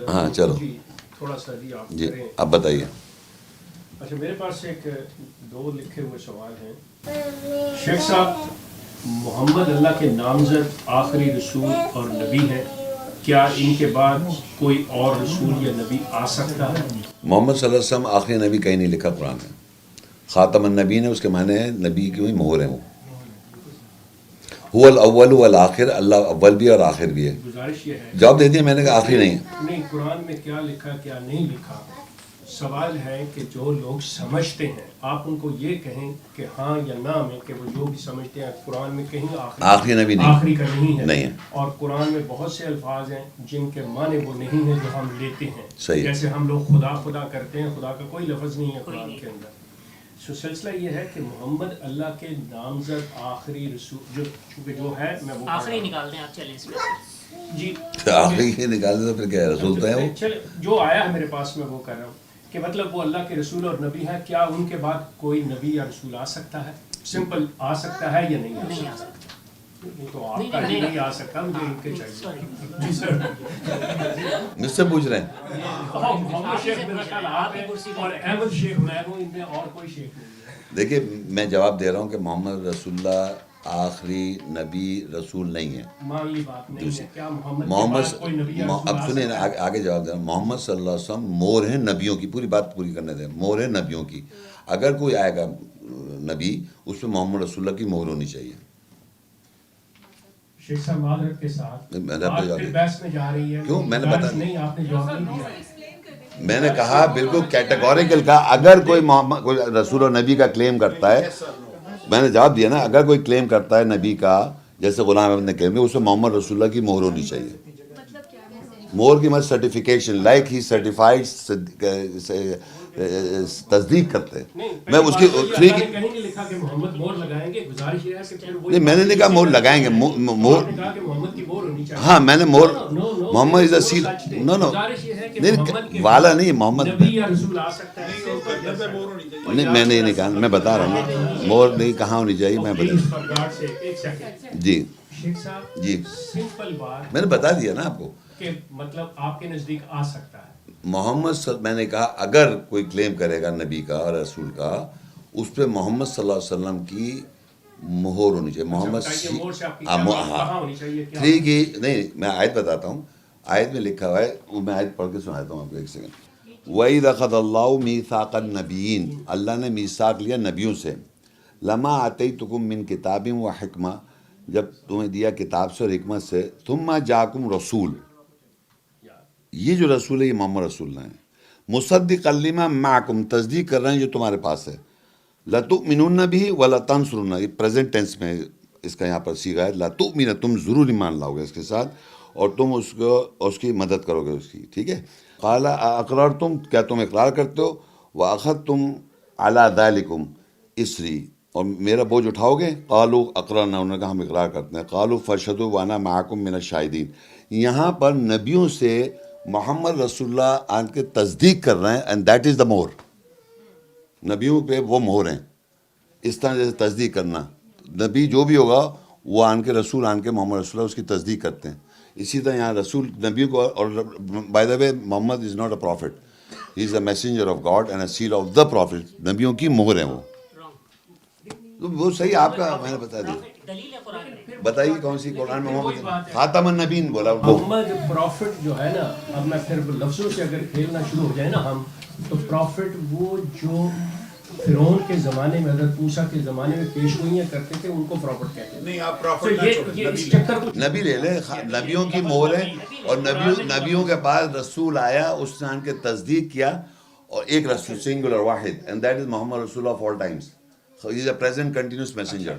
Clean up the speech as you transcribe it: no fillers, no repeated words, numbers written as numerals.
ہاں چلو تھوڑا سا آپ جی کریں. اب بتائیے. اچھا میرے پاس ایک دو لکھے ہوئے سوال ہیں. شیخ صاحب، محمد اللہ کے نامزد آخری رسول اور نبی ہیں، کیا ان کے بعد کوئی اور رسول یا نبی آ سکتا ہے؟ محمد صلی اللہ علیہ وسلم آخری نبی کہیں نہیں لکھا قرآن میں. خاتم النبیین ہے، اس کے معنی ہے نبی کی مہر ہیں. وہ الاول والآخر، اللہ اول بھی اور آخر بھی ہے. گزارش یہ ہے، جواب دے دیا میں نے کہا آخری نہیں ہے. نہیں قرآن میں کیا لکھا کیا نہیں لکھا، سوال ہے کہ جو لوگ سمجھتے ہیں آپ ان کو یہ کہیں کہ ہاں یا نہ میں، کہ وہ جو بھی سمجھتے ہیں قرآن میں کہیں آخری نبی نہیں، آخری کا نہیں نہیں ہے. ہے. اور قرآن میں بہت سے الفاظ ہیں جن کے معنی وہ نہیں ہیں جو ہم لیتے ہیں. صحیح ہے. جیسے ہم لوگ خدا خدا کرتے ہیں، خدا کا کوئی لفظ نہیں ہے قرآن کے اندر. سو سلسلہ یہ ہے کہ محمد اللہ کے نامزد آخری رسول چونکہ جو ہے میں وہ آخری نکال دیں آپ، چلیں اس میں جی آخری یہ نکال دیں تو پھر کیا ہے، رسول تو ہے وہ. چل جو آیا ہے میرے پاس میں وہ کر رہا ہوں کہ مطلب وہ اللہ کے رسول اور نبی ہے، کیا ان کے بعد کوئی نبی یا رسول آ سکتا ہے؟ سمپل آ سکتا ہے یا نہیں آ سکتا؟ وہ تو آپ کا ہی نہیں آ سکتا، مجھے ان کے چاہیے. جی سر مجھ سے پوچھ رہے ہیں. محمد شیخ میرا خیال آپ ہیں اور احمد شیخ میں ہوں، ان میں اور کوئی شیخ نہیں ہے. دیکھیے میں جواب دے رہا ہوں کہ محمد رسول اللہ آخری نبی رسول نہیں ہے. مان لی بات نہیں ہے، کیا محمد کے محمد بعد کوئی نبی یا رسول اب آ سنیں سکتا ہے؟ آگے جواب دے رہا ہوں. محمد صلی اللہ علیہ وسلم مور ہیں نبیوں کی، پوری بات پوری کرنے دیں. مور ہیں نبیوں کی. اگر کوئی آئے گا نبی، اس میں محمد رسول اللہ کی مہر ہونی چاہیے. شیخ صاحب معذرت کے ساتھ میں نے بات پھر بحث میں جا رہی ہے. کیوں؟ میں نے بحث بتا نہیں، آپ نے جواب نہیں دیا. میں نے کہا بالکل کیٹیگوریکل کہا اگر کوئی کوئی رسول اور نبی کا کلیم کرتا ہے، میں نے جواب دیا نا، اگر کوئی کلیم کرتا ہے نبی کا، جیسے غلام احمد نے کلیم کیا، اس میں محمد رسول اللہ کی مہر ہونی چاہیے. مہر کی مت سرٹیفیکیشن، لائک ہی سرٹیفائڈ، تصدیق کرتے ہیں. میں اس کی تھری کی کہیں نہیں لکھا کہ محمد مہر لگائیں گے. گزارش یہ ہے کہ پھر نہیں، میں نے نہیں کہا مہر لگائیں گے. مہر نے کہا کہ محمد کی مہر ہونی چاہیے. ہاں میں نے مہر، محمد از اے سیل. سیل. نو نو گزارش یہ ہے کہ نہیں محمد کے والا نہیں، محمد نبی یا رسول آ سکتا ہے. نہیں، میں نے نہیں کہا، میں بتا رہا ہوں مہر نہیں کہاں ہونی چاہیے، میں بتا. ایک سیکنڈ جی شیخ صاحب، جی سمپل بات میں نے بتا دیا نا آپ کو کہ مطلب آپ کے نزدیک آ سکتا ہے. میں نے کہا اگر کوئی کلیم کرے گا نبی کا اور رسول کا، اس پہ محمد صلی اللہ علیہ وسلم کی مہر ہونی چاہیے. محمد تھری کی نہیں، میں آیت بتاتا ہوں. آیت میں لکھا ہوا ہے، وہ میں آیت پڑھ کے سناتا ہوں آپ کو. ایک سیکنڈ. وَإِذْ أَخَذَ اللَّهُ مِيثَاقَ النَّبِيِّينَ، اللہ نے میثاق لیا نبیوں سے. لَمَا آتَيْتُكُم مِّن كِتَابٍ وَحِكْمَةٍ، جب تمہیں دیا کتاب سے اور حکمت سے. ثُمَّ جَاءَكُمْ رَسُولٌ، یہ جو رسول ہے یہ محمد رسول اللہ ہیں. مُصَدِّقًا لِمَا مَعَكُمْ، تصدیق کر رہے ہیں جو تمہارے پاس ہے. لَتُؤْمِنُنَّ بِهِ وَلَتَنْصُرُنَّ، یہ پریزنٹ ٹینس میں اس کا یہاں پر صیغہ ہے. لَتُؤْمِنَ، تم ضرور ایمان لاؤ گے اس کے ساتھ، اور تم اس کی مدد کرو گے اس کی. ٹھیک ہے. قَالَ أَأَقْرَرْتُمْ، کیا تم اقرار کرتے ہو؟ وَأَخَذْتُمْ عَلَىٰ ذَلِكُمْ إِصْرِي، اور میرا بوجھ اٹھاؤ گے؟ قالوا اقررنا، انہوں نے کہا ہم اقرار کرتے ہیں. قالوا فاشهدوا وأنا معكم من الشاہدین. یہاں پر نبیوں سے محمد رسول اللہ آن کے تصدیق کر رہے ہیں، اینڈ دیٹ از دا مہر. نبیوں پہ وہ مہر ہیں. اس طرح جیسے تصدیق کرنا، نبی جو بھی ہوگا وہ آن کے رسول آن کے محمد رسول اللہ اس کی تصدیق کرتے ہیں. اسی طرح یہاں رسول نبیوں کو، اور by the way Muhammad is not a prophet, he is a messenger of God and a seal of the prophet. نبیوں کی مہر ہیں وہ. وہ صحیح آپ کا میں نے بتا دیا. دلیل ہے قرآن میں. بتائیے کون سی قرآن میں محمد خاتم النبیین بولا وہ. محمد پروفٹ جو ہے نا، اب میں پھر لفظوں سے اگر کھیلنا شروع ہو جائے نا ہم، تو پروفٹ وہ جو فرعون کے زمانے میں، حضرت موسیٰ کے زمانے میں پیش گوئیاں کرتے تھے ان کو پروفٹ کہتے ہیں. نہیں آپ پروفٹ نہ چھوڑیں، یہ اس چکر کو نبی لے لیں، نبیوں کی مہر ہے. اور نبیوں کے بعد رسول آیا، اس نے ان کے تصدیق کیا، اور ایک رسول سنگولر واحد، and that is Muhammad Rasul Allah of all times. He is a present continuous messenger.